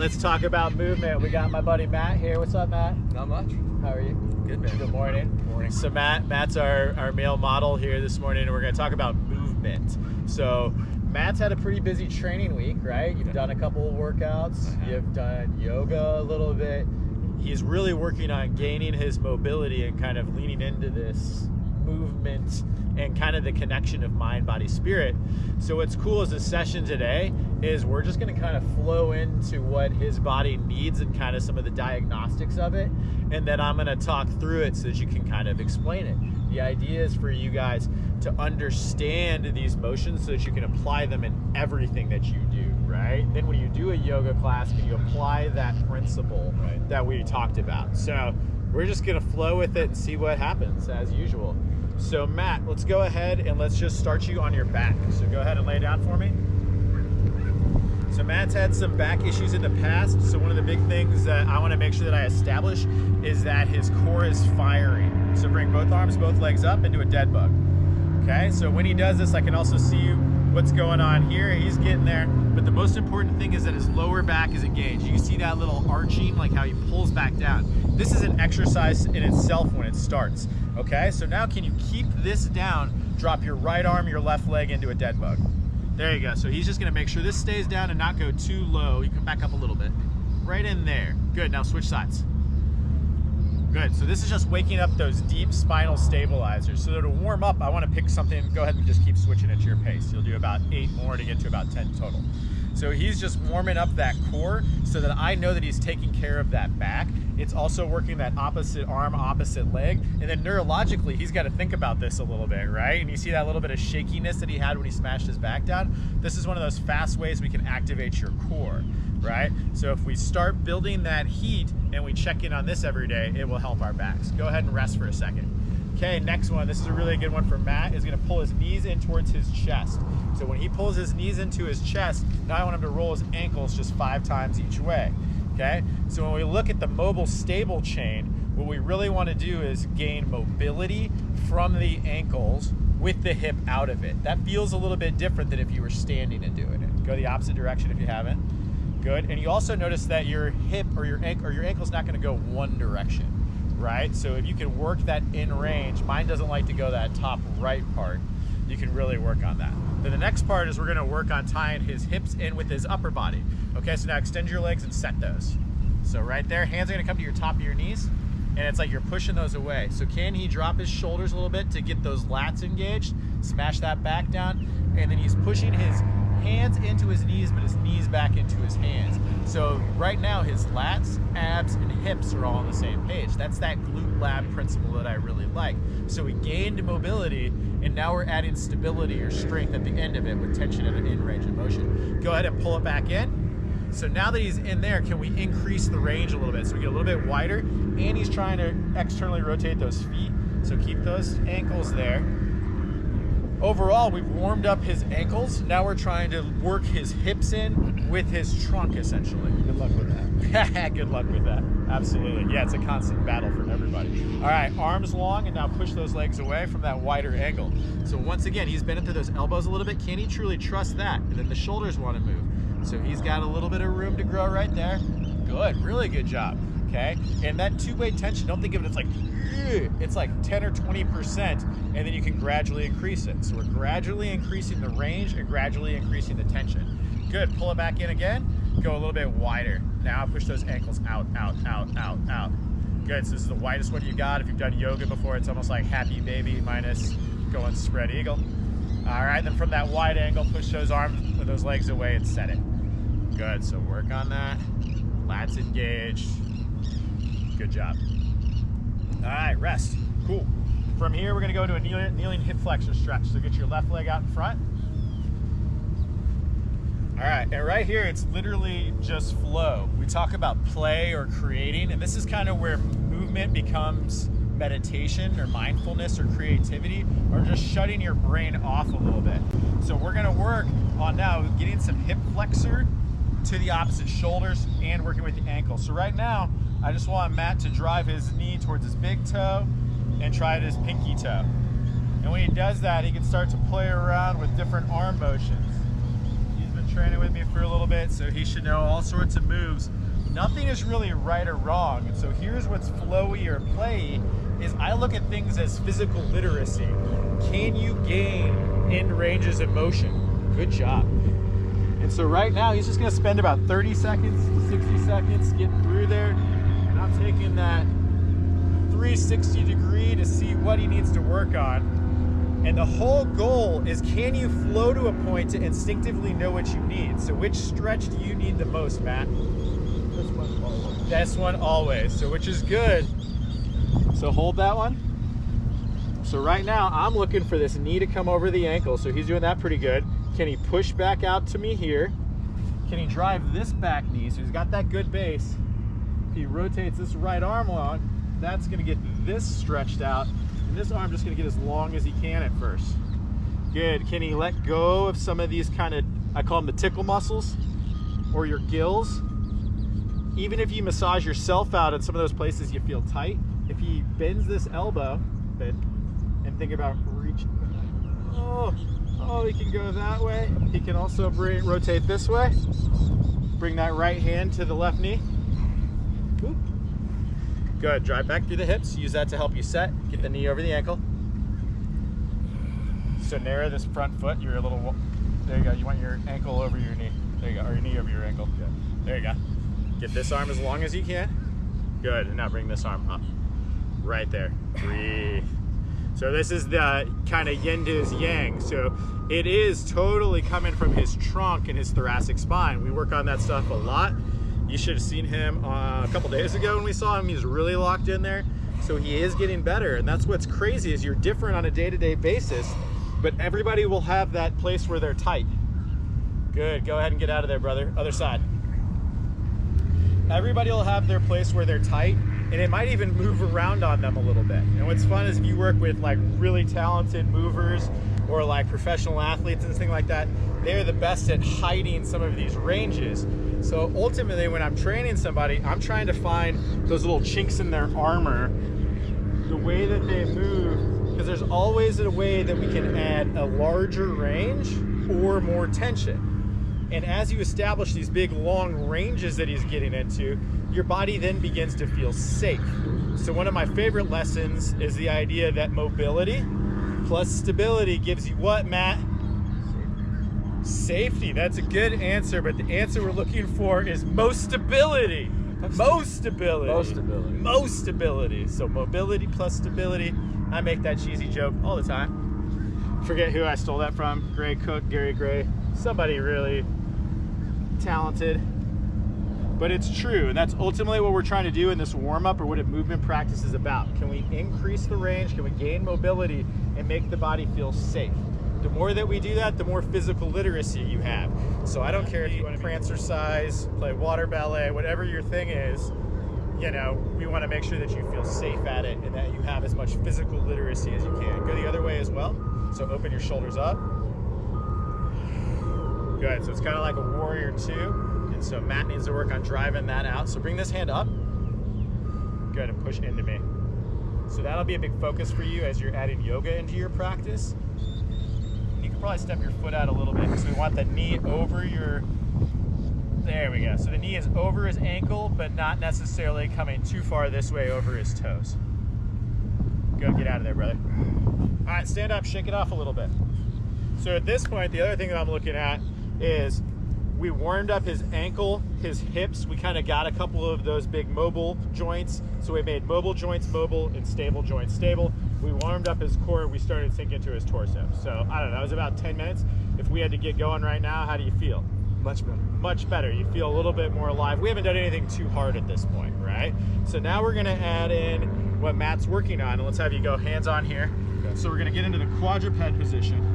let's talk about movement. We got my buddy Matt here. What's up, Matt? Not much. How are you? Good, man. Good morning. Morning. So Matt's our male model here this morning, and we're going to talk about movement. So Matt's had a pretty busy training week, right? You've done a couple of workouts. You've done yoga a little bit. He's really working on gaining his mobility and kind of leaning into this movement and kind of the connection of mind, body, spirit. So what's cool is the session today is we're just going to kind of flow into what his body needs and kind of some of the diagnostics of it. And then I'm going to talk through it so that you can kind of explain it. The idea is for you guys to understand these motions so that you can apply them in everything that you do, right? Then when you do a yoga class, can you apply that principle that we talked about? So we're just going to flow with it and see what happens as usual. So Matt, let's go ahead and let's just start you on your back. So go ahead and lay down for me. So Matt's had some back issues in the past. So one of the big things that I want to make sure that I establish is that his core is firing. So bring both arms, both legs up into a dead bug. Okay, so when he does this, I can also see what's going on here. He's getting there. But the most important thing is that his lower back is engaged. You can see that little arching, like how he pulls back down. This is an exercise in itself when it starts. Okay, so now can you keep this down? Drop your right arm, your left leg into a dead bug. There you go. So he's just gonna make sure this stays down and not go too low. You can back up a little bit. Right in there. Good, now switch sides. Good, so this is just waking up those deep spinal stabilizers. So to warm up, I wanna pick something, go ahead and just keep switching at your pace. You'll do about 8 more to get to about 10 total. So he's just warming up that core so that I know that he's taking care of that back. It's also working that opposite arm, opposite leg. And then neurologically, he's got to think about this a little bit, right? And you see that little bit of shakiness that he had when he smashed his back down? This is one of those fast ways we can activate your core, right? So if we start building that heat and we check in on this every day, it will help our backs. Go ahead and rest for a second. Okay, next one. This is a really good one for Matt. Is going to pull his knees in towards his chest. So when he pulls his knees into his chest, now I want him to roll his ankles just 5 times each way. Okay, so when we look at the mobile stable chain, what we really want to do is gain mobility from the ankles with the hip out of it. That feels a little bit different than if you were standing and doing it. Go the opposite direction if you haven't. Good, and you also notice that your hip or your ankle's not going to go one direction. Right? So if you can work that in range, mine doesn't like to go that top right part, you can really work on that. Then the next part is we're gonna work on tying his hips in with his upper body. Okay, so now extend your legs and set those. So right there, hands are gonna come to your top of your knees, and it's like you're pushing those away. So can he drop his shoulders a little bit to get those lats engaged, smash that back down, and then he's pushing his hands into his knees, but his knees back into his hands. So right now his lats, abs, and hips are all on the same page. That's that glute lab principle that I really like. So we gained mobility, and now we're adding stability or strength at the end of it with tension and in range of motion. Go ahead and pull it back in. So now that he's in there, can we increase the range a little bit? So we get a little bit wider, and he's trying to externally rotate those feet. So keep those ankles there. Overall, we've warmed up his ankles. Now we're trying to work his hips in with his trunk, essentially. Good luck with that. Good luck with that. Absolutely. Yeah, it's a constant battle for everybody. All right, arms long, and now push those legs away from that wider angle. So once again, he's bent into those elbows a little bit. Can he truly trust that? And then the shoulders want to move. So he's got a little bit of room to grow right there. Good, really good job. Okay, and that two-way tension, don't think of it as like, it's like 10 or 20%, and then you can gradually increase it. So we're gradually increasing the range and gradually increasing the tension. Good, pull it back in again, go a little bit wider. Now push those ankles out, out, out, out, out. Good, so this is the widest one you got. If you've done yoga before, it's almost like happy baby minus going spread eagle. All right, then from that wide angle, push those arms with those legs away and set it. Good, so work on that. Lats engaged. Good job. All right, rest. Cool. From here, we're gonna go into a kneeling hip flexor stretch. So get your left leg out in front. All right, and right here, it's literally just flow. We talk about play or creating, and this is kind of where movement becomes meditation or mindfulness or creativity, or just shutting your brain off a little bit. So we're gonna work on now getting some hip flexor to the opposite shoulders and working with the ankle. So right now, I just want Matt to drive his knee towards his big toe and try his pinky toe. And when he does that, he can start to play around with different arm motions. He's been training with me for a little bit, so he should know all sorts of moves. Nothing is really right or wrong. And so here's what's flowy or playy is I look at things as physical literacy. Can you gain end ranges of motion? Good job. And so right now he's just gonna spend about 30 seconds to 60 seconds getting through there. And I'm taking that 360 degree to see what he needs to work on. And the whole goal is, can you flow to a point to instinctively know what you need? So which stretch do you need the most, Matt? This one always. This one always, so which is good. So hold that one. So right now I'm looking for this knee to come over the ankle, so he's doing that pretty good. Can he push back out to me here? Can he drive this back knee? So he's got that good base. If he rotates this right arm on, that's gonna get this stretched out. And this arm just gonna get as long as he can at first. Good, can he let go of some of these kind of, I call them the tickle muscles, or your gills? Even if you massage yourself out in some of those places you feel tight, if he bends this elbow, and think about reaching, oh, he can go that way. He can also rotate this way. Bring that right hand to the left knee. Whoop. Good, drive back through the hips. Use that to help you set. Get the knee over the ankle. So narrow this front foot. You're a little, there you go. You want your ankle over your knee. There you go, or your knee over your ankle. Good. There you go. Get this arm as long as you can. Good, and now bring this arm up. Right there, breathe. So this is the kind of yin to his yang. So it is totally coming from his trunk and his thoracic spine. We work on that stuff a lot. You should have seen him a couple days ago when we saw him. He's really locked in there. So he is getting better. And that's what's crazy is you're different on a day-to-day basis, but everybody will have that place where they're tight. Good, go ahead and get out of there, brother. Other side. Everybody will have their place where they're tight, and it might even move around on them a little bit. And what's fun is if you work with like really talented movers or like professional athletes and things like that, they're the best at hiding some of these ranges. So ultimately when I'm training somebody, I'm trying to find those little chinks in their armor, the way that they move, because there's always a way that we can add a larger range or more tension. And as you establish these big long ranges that he's getting into, your body then begins to feel safe. So one of my favorite lessons is the idea that mobility plus stability gives you what, Matt? Safety. That's a good answer, but the answer we're looking for is most stability. Most stability. Most stability. Most stability. So mobility plus stability. I make that cheesy joke all the time. Forget who I stole that from. Gray Cook, Gary Gray. Somebody really talented. But it's true, and that's ultimately what we're trying to do in this warm-up, or what a movement practice is about. Can we increase the range? Can we gain mobility and make the body feel safe? The more that we do that, the more physical literacy you have. So I don't care if you want to prancercise, play water ballet, whatever your thing is, you know, we want to make sure that you feel safe at it and that you have as much physical literacy as you can. Go the other way as well. So open your shoulders up. Good, so it's kind of like a warrior two. And so Matt needs to work on driving that out. So bring this hand up. Good, and push into me. So that'll be a big focus for you as you're adding yoga into your practice. You can probably step your foot out a little bit because we want the knee over your, there we go. So the knee is over his ankle, but not necessarily coming too far this way over his toes. Go, get out of there, brother. All right, stand up, shake it off a little bit. So at this point, the other thing that I'm looking at is we warmed up his ankle, his hips. We kind of got a couple of those big mobile joints. So we made mobile joints mobile and stable joints stable. We warmed up his core. We started sinking to his torso. So I don't know, it was about 10 minutes. If we had to get going right now, how do you feel? Much better. Much better. You feel a little bit more alive. We haven't done anything too hard at this point, right? So now we're gonna add in what Matt's working on. And let's have you go hands on here. Okay. So we're gonna get into the quadruped position.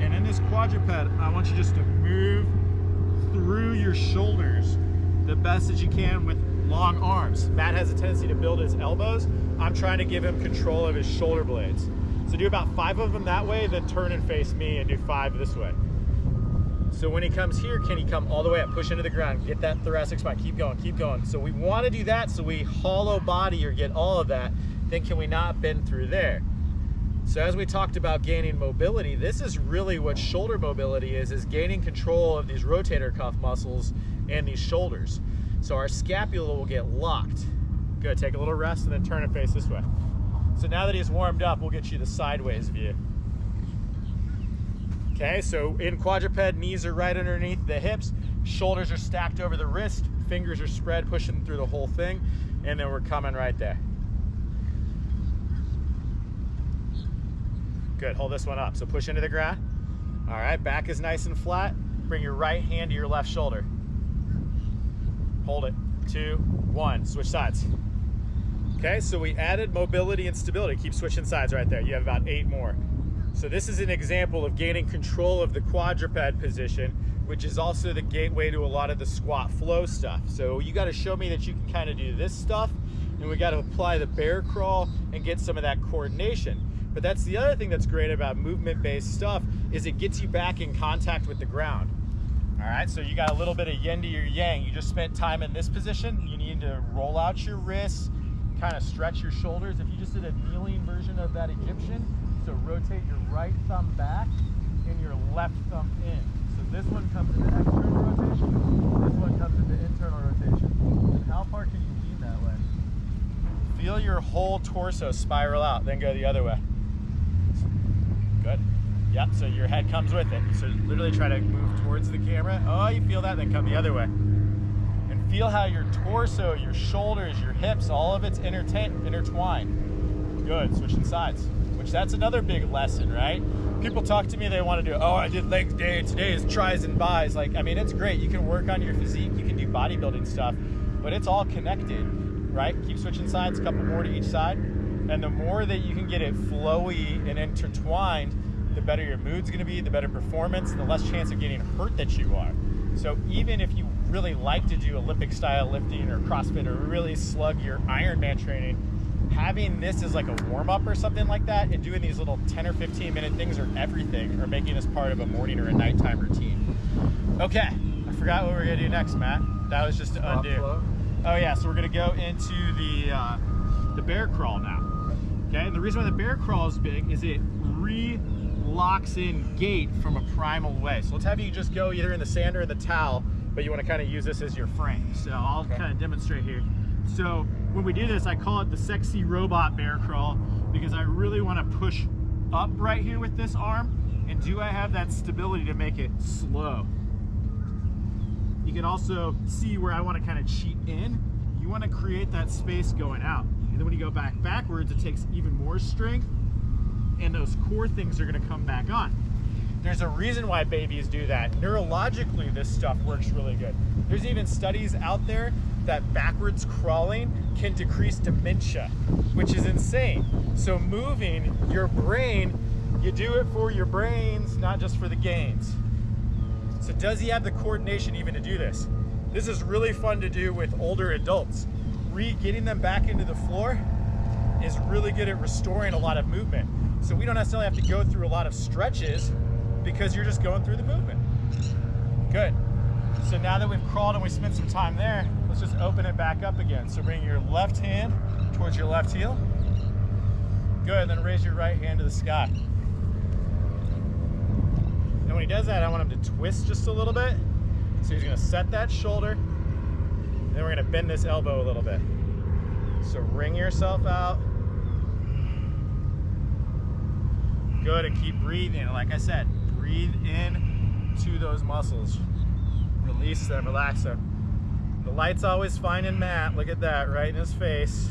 And in this quadruped, I want you just to move through your shoulders the best that you can with long arms. Matt has a tendency to build his elbows. I'm trying to give him control of his shoulder blades. So do about 5 of them that way, then turn and face me and do 5 this way. So when he comes here, can he come all the way up, push into the ground, get that thoracic spine, keep going, keep going. So we want to do that so we hollow body or get all of that. Then can we not bend through there? So as we talked about gaining mobility, this is really what shoulder mobility is gaining control of these rotator cuff muscles and these shoulders. So our scapula will get locked. Good, take a little rest and then turn and face this way. So now that he's warmed up, we'll get you the sideways view. Okay, so in quadruped, knees are right underneath the hips, shoulders are stacked over the wrist, fingers are spread, pushing through the whole thing, and then we're coming right there. Good, hold this one up. So push into the ground. All right, back is nice and flat. Bring your right hand to your left shoulder. Hold it, 2, 1, switch sides. Okay, so we added mobility and stability. Keep switching sides right there. You have about 8 more. So this is an example of gaining control of the quadruped position, which is also the gateway to a lot of the squat flow stuff. So you gotta show me that you can kind of do this stuff, and we gotta apply the bear crawl and get some of that coordination. But that's the other thing that's great about movement-based stuff is it gets you back in contact with the ground. All right, so you got a little bit of yin to your yang. You just spent time in this position. You need to roll out your wrists, kind of stretch your shoulders. If you just did a kneeling version of that Egyptian, so rotate your right thumb back and your left thumb in. So this one comes into external rotation, this one comes into internal rotation. And how far can you lean that way? Feel your whole torso spiral out, then go the other way. Good. Yep, so your head comes with it. So literally try to move towards the camera. Oh, you feel that, then come the other way. And feel how your torso, your shoulders, your hips, all of it's intertwined. Good, switching sides. Which that's another big lesson, right? People talk to me, they want to do, oh, I did legs day, today is tries and buys. Like, I mean, it's great. You can work on your physique, you can do bodybuilding stuff, but it's all connected, right? Keep switching sides, a couple more to each side. And the more that you can get it flowy and intertwined, the better your mood's gonna be, the better performance, the less chance of getting hurt that you are. So even if you really like to do Olympic style lifting or CrossFit or really slug your Ironman training, having this as like a warm-up or something like that and doing these little 10 or 15 minute things or everything or making this part of a morning or a nighttime routine. Okay, I forgot what we're gonna do next, Matt. That was just to undo. Oh yeah, so we're gonna go into the bear crawl now. Okay, and the reason why the bear crawl is big is it locks in gait from a primal way. So let's have you just go either in the sand or in the towel, but you want to kind of use this as your frame. So I'll kind of demonstrate here. So when we do this, I call it the sexy robot bear crawl because I really want to push up right here with this arm. And do I have that stability to make it slow? You can also see where I want to kind of cheat in. You want to create that space going out. And then when you go backwards, it takes even more strength, and those core things are going to come back on. There's a reason why babies do that. Neurologically, this stuff works really good. There's even studies out there that backwards crawling can decrease dementia, which is insane. So moving your brain, you do it for your brains, not just for the gains. So does he have the coordination even to do this? This is really fun to do with older adults. Getting them back into the floor is really good at restoring a lot of movement. So we don't necessarily have to go through a lot of stretches because you're just going through the movement. Good. So now that we've crawled and we spent some time there, let's just open it back up again. So bring your left hand towards your left heel. Good, then raise your right hand to the sky. And when he does that, I want him to twist just a little bit. So he's gonna set that shoulder, and then we're gonna bend this elbow a little bit. So wring yourself out. Good, and keep breathing. Like I said, breathe in to those muscles. Release them, relax them. The light's always fine in Matt. Look at that, right in his face.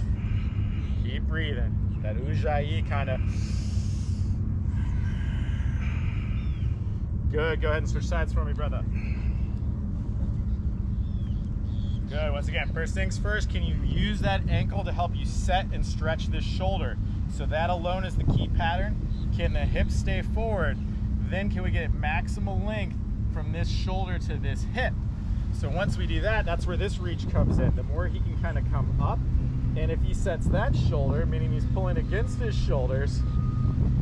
Keep breathing. That ujjayi kind of. Good, go ahead and switch sides for me, brother. Good, once again, first things first, can you use that ankle to help you set and stretch this shoulder? So that alone is the key pattern. Can the hips stay forward? Then can we get maximal length from this shoulder to this hip? So once we do that, that's where this reach comes in. The more he can kind of come up, and if he sets that shoulder, meaning he's pulling against his shoulders,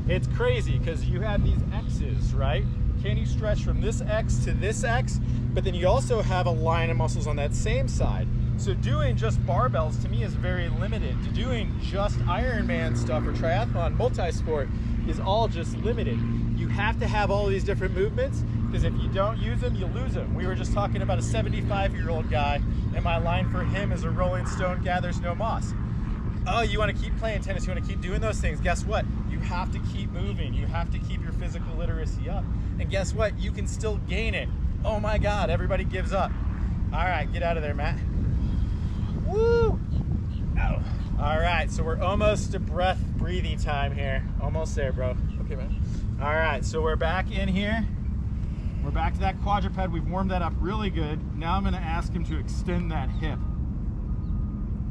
it's crazy because you have these X's, right? Can you stretch from this X to this X? But then you also have a line of muscles on that same side. So doing just barbells to me is very limited. To doing just Ironman stuff or triathlon, multi-sport, is all just limited. You have to have all these different movements, because if you don't use them, you lose them. We were just talking about a 75-year-old guy, and my line for him is a rolling stone gathers no moss. Oh, you want to keep playing tennis, you want to keep doing those things. Guess what? You have to keep moving. You have to keep your physical literacy up. And guess what? You can still gain it. Oh my God, everybody gives up. All right, get out of there, Matt. Woo! Ow. All right, so we're almost to breath breathing time here. Almost there, bro. Okay, man. All right, so we're back in here. We're back to that quadruped. We've warmed that up really good. Now I'm gonna ask him to extend that hip.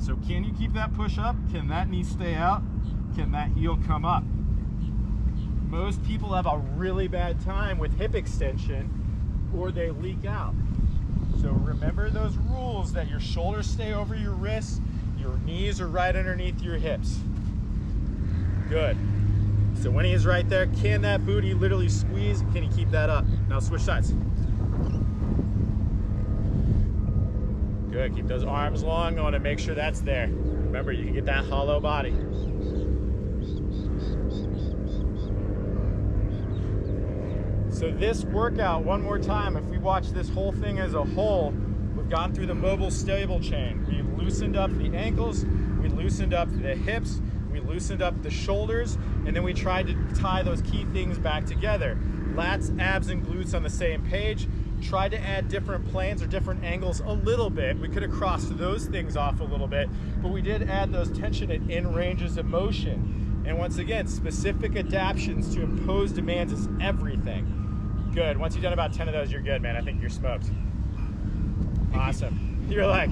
So can you keep that push up? Can that knee stay out? Can that heel come up? Most people have a really bad time with hip extension, or they leak out. So remember those rules, that your shoulders stay over your wrists, your knees are right underneath your hips. Good. So when he's right there, can that booty literally squeeze? Can he keep that up? Now switch sides. Good, keep those arms long. I want to make sure that's there. Remember, you can get that hollow body. So this workout, one more time, if we watch this whole thing as a whole, we've gone through the mobile stable chain. We've loosened up the ankles, we loosened up the hips, we loosened up the shoulders, and then we tried to tie those key things back together. Lats, abs, and glutes on the same page. Tried to add different planes or different angles a little bit. We could have crossed those things off a little bit, but we did add those tension and in ranges of motion. And once again, specific adaptations to impose demands is everything. Good, once you've done about 10 of those, you're good, man. I think you're smoked. Awesome. You're like,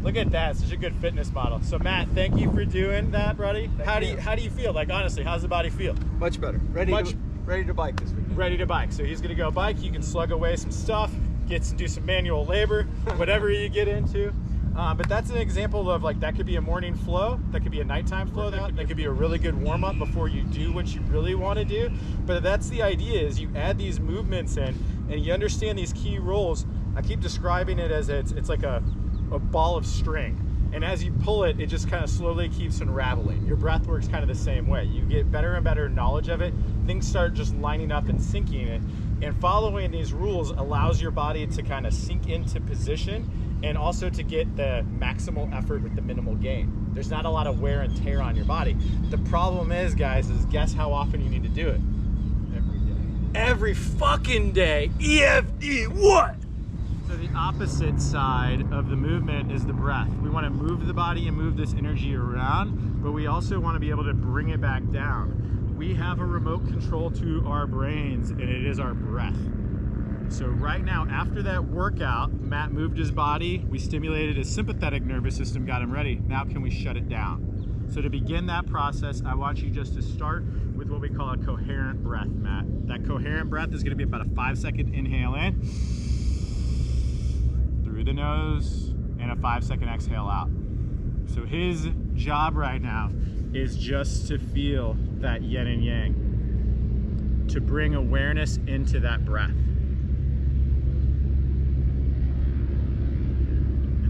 look at that, such a good fitness model. So Matt, thank you for doing that, buddy. How do you feel? Like, honestly, how's the body feel? Much better. Ready to bike this week. Ready to bike. So he's gonna go bike. You can slug away some stuff, do some manual labor, whatever you get into. But that's an example of, like, that could be a morning flow, that could be a nighttime flow, that could be a really good warm up before you do what you really want to do. But that's the idea, is you add these movements in and you understand these key roles. I keep describing it as it's like a ball of string. And as you pull it, it just kind of slowly keeps unraveling. Your breath works kind of the same way. You get better and better knowledge of it. Things start just lining up and syncing it. And following these rules allows your body to kind of sink into position, and also to get the maximal effort with the minimal gain. There's not a lot of wear and tear on your body. The problem is, guys, is guess how often you need to do it? Every day. Every fucking day. EFD, what? So the opposite side of the movement is the breath. We want to move the body and move this energy around, but we also want to be able to bring it back down. We have a remote control to our brains, and it is our breath. So right now, after that workout, Matt moved his body, we stimulated his sympathetic nervous system, got him ready. Now can we shut it down? So to begin that process, I want you just to start with what we call a coherent breath, Matt. That coherent breath is gonna be about a 5-second inhale in, through the nose, and a 5-second exhale out. So his job right now is just to feel that yin and yang, to bring awareness into that breath.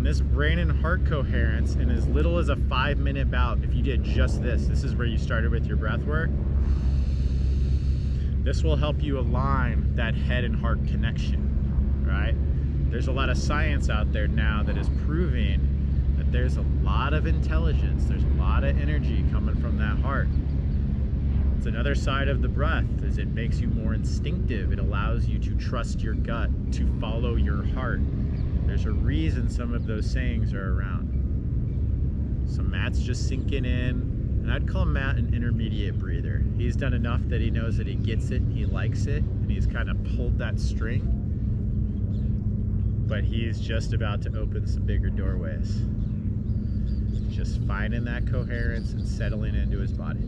This brain and heart coherence in as little as a 5-minute bout, if you did just this is where you started with your breath work. This will help you align that head and heart connection, right? There's a lot of science out there now that is proving that there's a lot of intelligence, there's a lot of energy coming from that heart. It's another side of the breath, is it makes you more instinctive. It allows you to trust your gut, to follow your heart. There's a reason some of those sayings are around. So Matt's just sinking in, and I'd call Matt an intermediate breather. He's done enough that he knows that he gets it, he likes it, and he's kind of pulled that string. But he's just about to open some bigger doorways. Just finding that coherence and settling into his body.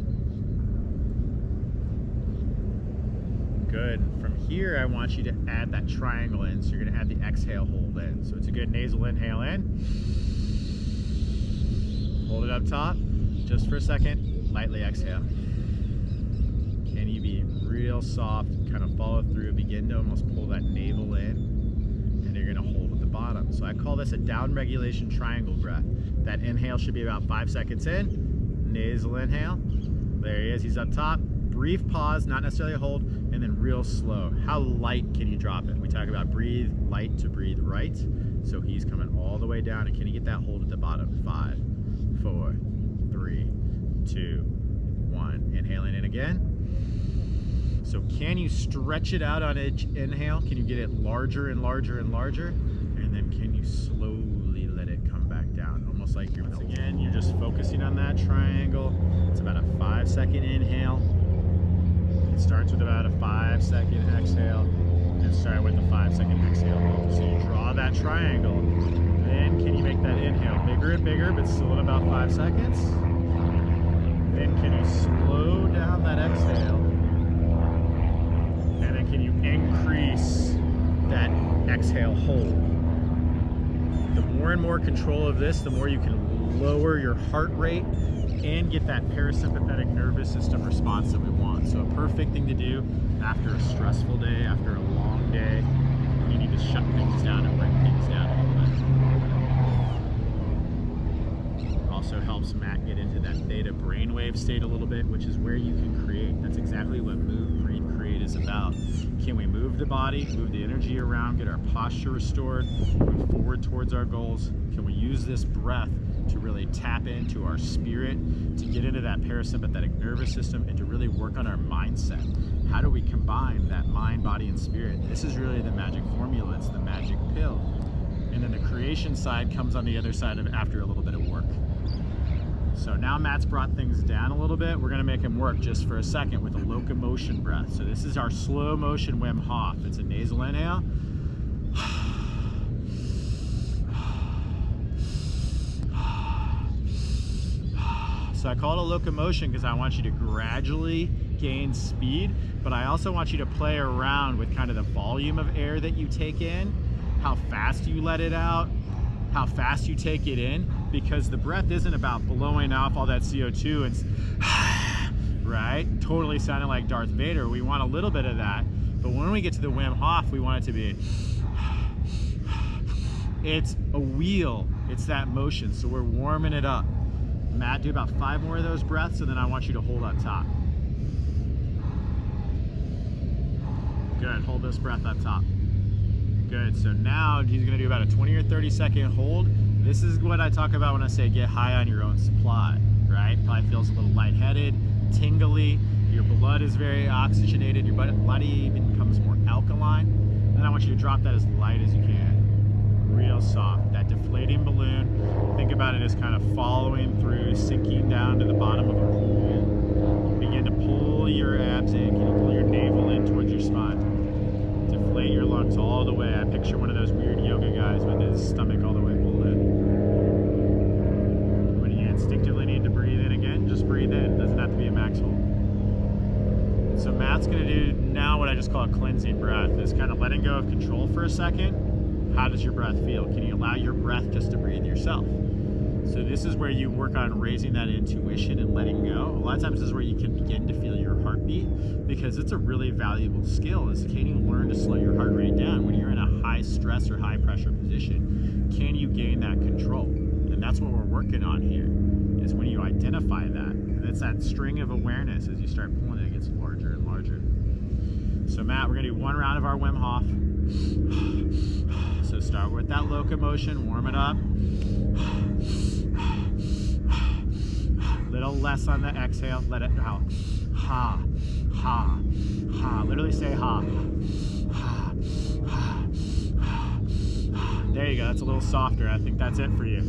Good. From here, I want you to add that triangle in. So you're going to add the exhale hold in. So it's a good nasal inhale in. Hold it up top just for a second. Lightly exhale. Can you be real soft, kind of follow through, begin to almost pull that navel in, and you're going to hold at the bottom. So I call this a down regulation triangle breath. That inhale should be about 5 seconds in. Nasal inhale. There he is. He's up top. brief pause, not necessarily a hold, and then real slow. How light can you drop it? We talk about breathe light to breathe right. So he's coming all the way down, and can you get that hold at the bottom? 5, 4, 3, 2, 1. Inhaling in again. So can you stretch it out on each inhale? Can you get it larger and larger and larger? And then can you slowly let it come back down? Almost like you're, once again, you're just focusing on that triangle. It's about a 5-second inhale. It starts with about a 5-second exhale. And start with a 5-second exhale. So you draw that triangle. Then can you make that inhale bigger and bigger, but still at about 5 seconds? Then can you slow down that exhale? And then can you increase that exhale hold? The more and more control of this, the more you can lower your heart rate and get that parasympathetic nervous system response that we want. So a perfect thing to do after a stressful day, after a long day, you need to shut things down and bring things down a little bit. Also helps Matt get into that theta brainwave state a little bit, which is where you can create. That's exactly what Move.Breathe.Create is about. Can we move the body, move the energy around, get our posture restored, move forward towards our goals? Can we use this breath to really tap into our spirit, to get into that parasympathetic nervous system, and to really work on our mindset? How do we combine that mind, body, and spirit? This is really the magic formula. It's the magic pill. And then the creation side comes on the other side of after a little bit of work. So now Matt's brought things down a little bit. We're gonna make him work just for a second with a locomotion breath. So this is our slow motion Wim Hof. It's a nasal inhale. So I call it a locomotion because I want you to gradually gain speed, but I also want you to play around with kind of the volume of air that you take in, how fast you let it out, how fast you take it in, because the breath isn't about blowing off all that CO2 and right? Totally sounding like Darth Vader. We want a little bit of that, but when we get to the Wim Hof, we want it to be, it's a wheel, it's that motion, so we're warming it up. Matt, do about 5 more of those breaths, and then I want you to hold up top. Good, hold this breath up top. Good, so now he's gonna do about a 20 or 30 second hold. This is what I talk about when I say get high on your own supply, right? Probably feels a little lightheaded, tingly, your blood is very oxygenated, your body even becomes more alkaline. And I want you to drop that as light as you can. Real soft, that deflating balloon. Think about it as kind of following through, sinking down to the bottom of a pool. Begin to pull your abs in. Can you pull your navel in towards your spine? Deflate your lungs all the way. I picture one of those weird yoga guys with his stomach all the way pulled in. When you instinctively need to breathe in again, just breathe in. It doesn't have to be a max hold. So Matt's gonna do now what I just call a cleansing breath. Is kind of letting go of control for a second. How does your breath feel? Can you allow your breath just to breathe yourself? So this is where you work on raising that intuition and letting go. A lot of times this is where you can begin to feel your heartbeat, because it's a really valuable skill. Is can you learn to slow your heart rate down when you're in a high stress or high pressure position? Can you gain that control? And that's what we're working on here, is when you identify that. And it's that string of awareness. As you start pulling it, it gets larger and larger. So Matt, we're gonna do 1 round of our Wim Hof. So start with that locomotion, warm it up. Little less on the exhale, let it out. Ha, ha, ha. Literally say ha. Ha, ha, ha. There you go, that's a little softer. I think that's it for you.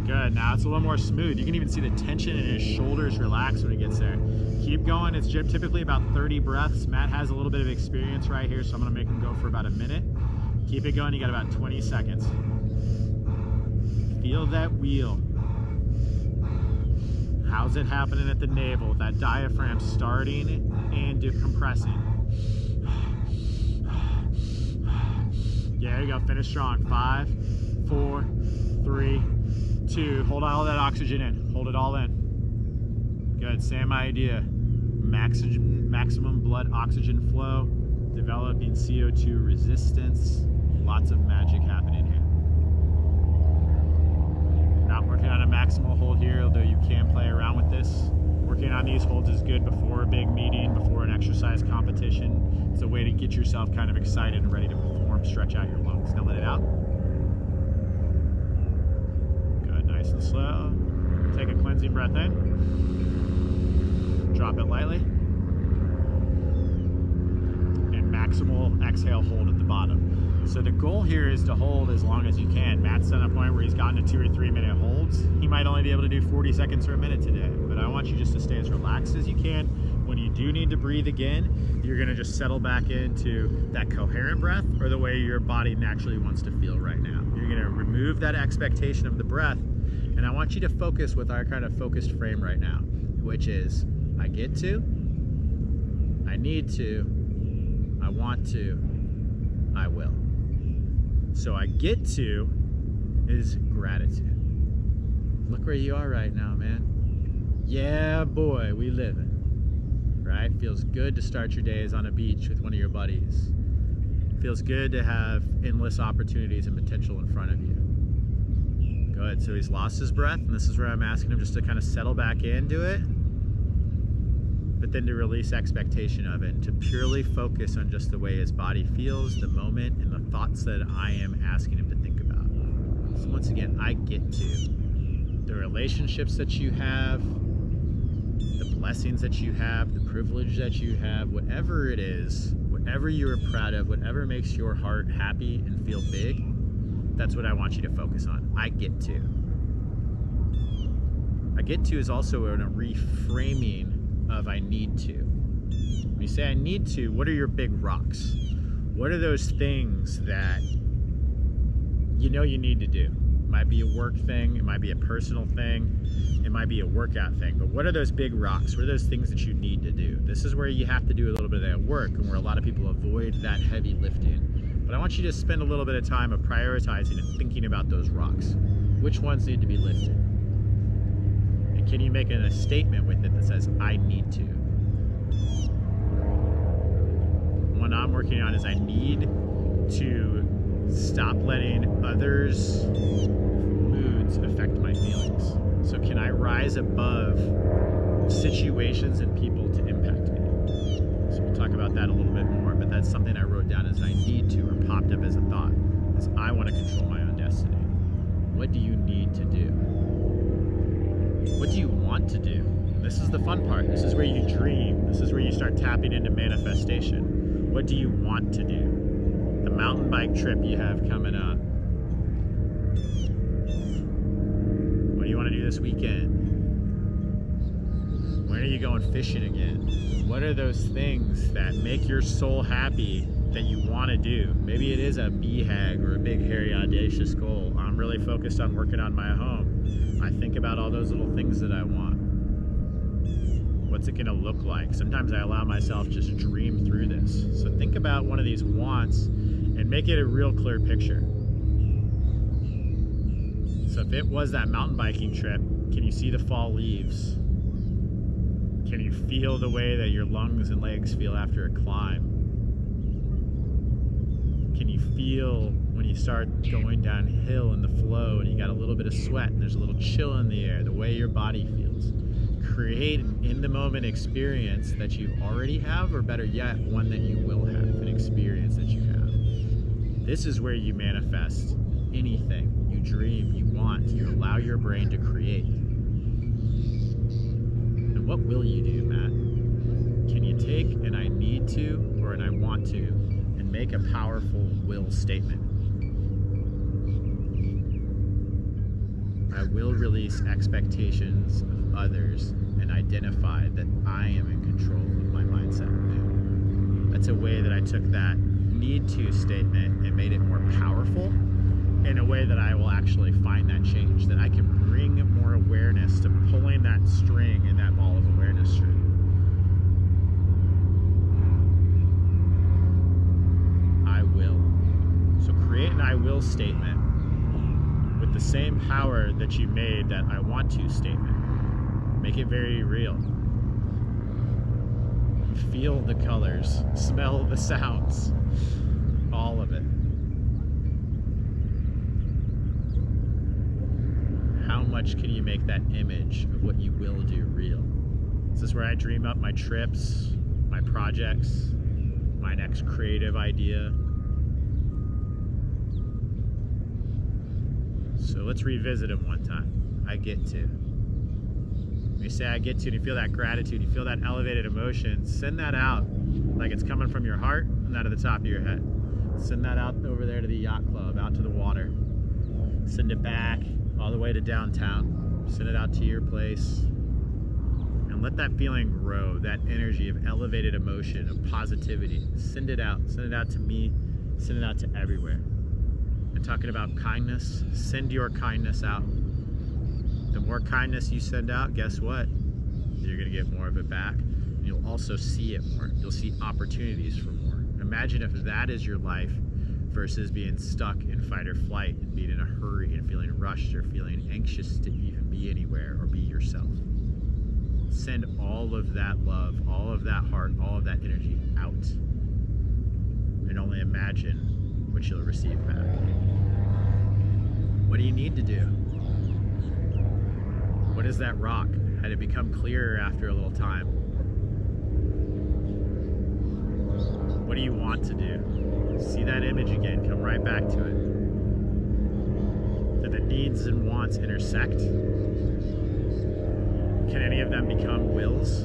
Good, now it's a little more smooth. You can even see the tension in his shoulders relax when he gets there. Keep going, it's typically about 30 breaths. Matt has a little bit of experience right here, so I'm gonna make him go for about a minute. Keep it going, you got about 20 seconds. Feel that wheel. How's it happening at the navel? That diaphragm starting and decompressing. Yeah, there you go, finish strong. 5, 4, 3, 2. Hold all that oxygen in, hold it all in. Good, same idea. Maximum blood oxygen flow, developing CO2 resistance. Lots of magic happening here. Not working on a maximal hold here, although you can play around with this. Working on these holds is good before a big meeting, before an exercise competition. It's a way to get yourself kind of excited and ready to perform, stretch out your lungs. Now let it out. Good, nice and slow. Take a cleansing breath in. Drop it lightly. And maximal exhale hold at the bottom. So the goal here is to hold as long as you can. Matt's at a point where he's gotten to 2 or 3 minute holds. He might only be able to do 40 seconds or a minute today, but I want you just to stay as relaxed as you can. When you do need to breathe again, you're gonna just settle back into that coherent breath, or the way your body naturally wants to feel right now. You're gonna remove that expectation of the breath, and I want you to focus with our kind of focused frame right now, which is, I get to, I need to, I want to, I will. So I get to is gratitude. Look where you are right now, man. Yeah, boy, we living. Right? Feels good to start your days on a beach with one of your buddies. Feels good to have endless opportunities and potential in front of you. Good. So he's lost his breath, and this is where I'm asking him just to kind of settle back into it, but then to release expectation of it, and to purely focus on just the way his body feels, the moment, and the thoughts that I am asking him to think about. So once again, I get to. The relationships that you have, the blessings that you have, the privilege that you have, whatever it is, whatever you are proud of, whatever makes your heart happy and feel big, that's what I want you to focus on. I get to. I get to is also a reframing of I need to. When you say I need to, what are your big rocks? What are those things that you know you need to do? It might be a work thing, it might be a personal thing, it might be a workout thing, but what are those big rocks? What are those things that you need to do? This is where you have to do a little bit of that work, and where a lot of people avoid that heavy lifting. But I want you to spend a little bit of time of prioritizing and thinking about those rocks. Which ones need to be lifted? And can you make a statement with it that says, I need to? One I'm working on is I need to stop letting others' moods affect my feelings. So can I rise above situations and people to impact me? So we'll talk about that a little bit more, but that's something I wrote down as I need to, or popped up as a thought, is I want to control my own destiny. What do you need to do? What do you want to do? This is the fun part. This is where you dream. This is where you start tapping into manifestation. What do you want to do? The mountain bike trip you have coming up. What do you want to do this weekend? When are you going fishing again? What are those things that make your soul happy that you want to do? Maybe it is a BHAG or a big, hairy, audacious goal. I'm really focused on working on my home. I think about all those little things that I want. What's it going to look like? Sometimes I allow myself just to dream through this. So think about one of these wants and make it a real clear picture. So if it was that mountain biking trip, can you see the fall leaves? Can you feel the way that your lungs and legs feel after a climb? Can you feel when you start going downhill in the flow and you got a little bit of sweat and there's a little chill in the air, the way your body feels? Create an in-the-moment experience that you already have, or better yet, one that you will have, an experience that you have. This is where you manifest anything. You dream, you want, you allow your brain to create. And what will you do, Matt? Can you take an I need to or an I want to and make a powerful will statement? I will release expectations of others and identify that I am in control of my mindset and mood. That's a way that I took that need to statement and made it more powerful in a way that I will actually find that change, that I can bring more awareness to pulling that string and that ball of awareness through. I will. So create an I will statement with the same power that you made that I want to statement. Make it very real. Feel the colors, smell the sounds, all of it. How much can you make that image of what you will do real? This is where I dream up my trips, my projects, my next creative idea. So let's revisit them one time. I get to. When you say I get to, and you feel that gratitude, you feel that elevated emotion, send that out like it's coming from your heart and out of the top of your head. Send that out over there to the yacht club, out to the water. Send it back all the way to downtown. Send it out to your place. And let that feeling grow, that energy of elevated emotion, of positivity. Send it out. Send it out to me. Send it out to everywhere. And talking about kindness, send your kindness out. The more kindness you send out, guess what? You're going to get more of it back. And you'll also see it more. You'll see opportunities for more. Imagine if that is your life versus being stuck in fight or flight and being in a hurry and feeling rushed or feeling anxious to even be anywhere or be yourself. Send all of that love, all of that heart, all of that energy out. And only imagine what you'll receive back. What do you need to do? What is that rock? Had it become clearer after a little time? What do you want to do? See that image again, come right back to it. Do the needs and wants intersect? Can any of them become wills?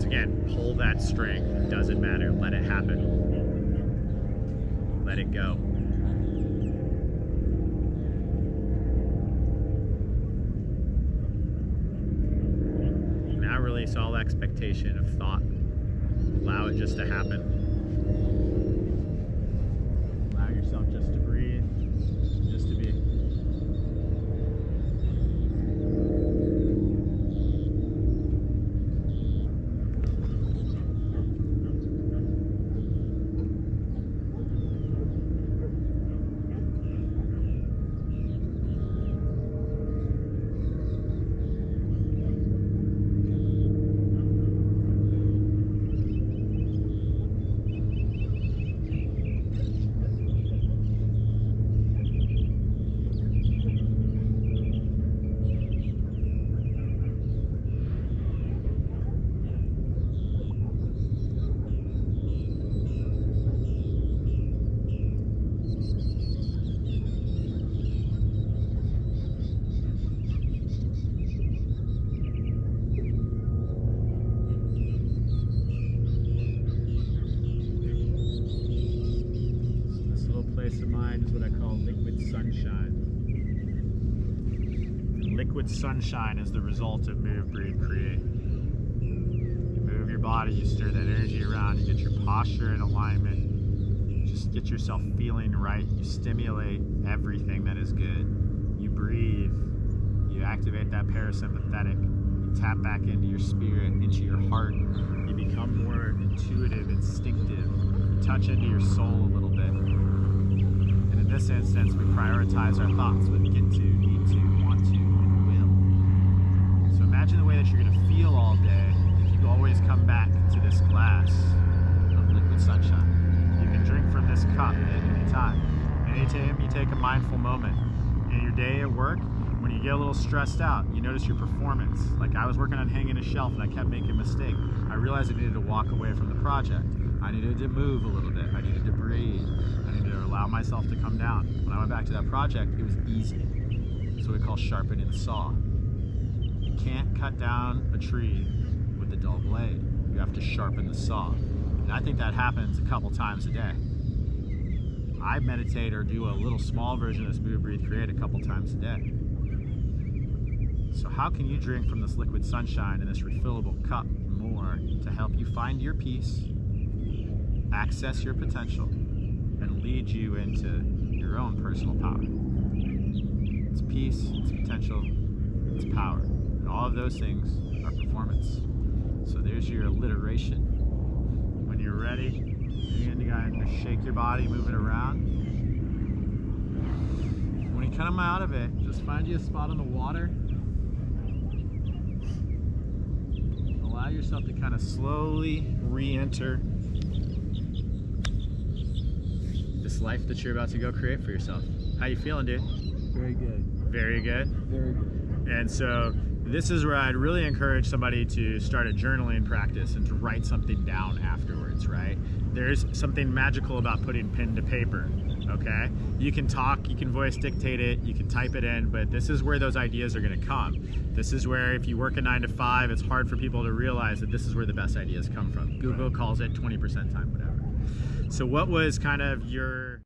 So again, pull that string. It doesn't matter. Let it happen. Let it go. Now release all expectation of thought. Allow it just to happen. Allow yourself just to breathe, just to be. Sunshine is the result of Move, Breathe, Create. You move your body, you stir that energy around, you get your posture in alignment, just get yourself feeling right, you stimulate everything that is good. You breathe, you activate that parasympathetic, you tap back into your spirit, into your heart, you become more intuitive, instinctive, you touch into your soul a little bit. And in this instance, we prioritize our thoughts with get to, need to, want to, imagine the way that you're going to feel all day if you always come back to this glass of liquid sunshine. You can drink from this cup at any time. Anytime you take a mindful moment in your day at work, when you get a little stressed out, you notice your performance. Like I was working on hanging a shelf and I kept making a mistake. I realized I needed to walk away from the project. I needed to move a little bit. I needed to breathe. I needed to allow myself to come down. When I went back to that project, it was easy. It's what we call sharpen and saw. You can't cut down a tree with a dull blade. You have to sharpen the saw. And I think that happens a couple times a day. I meditate or do a little small version of this Move, Breathe, Create a couple times a day. So how can you drink from this liquid sunshine in this refillable cup more to help you find your peace, access your potential, and lead you into your own personal power? It's peace, it's potential, it's power. And all of those things are performance. So there's your alliteration. When you're ready, again, you gotta just shake your body, move it around. When you come out of it, just find you a spot on the water. Allow yourself to kind of slowly re-enter this life that you're about to go create for yourself. How you feeling, dude? Very good. Very good? Very good. And so this is where I'd really encourage somebody to start a journaling practice and to write something down afterwards, right? There's something magical about putting pen to paper, okay? You can talk, you can voice dictate it, you can type it in, but this is where those ideas are gonna come. This is where if you work a 9 to 5, it's hard for people to realize that this is where the best ideas come from. Google calls it 20% time, whatever. So what was kind of your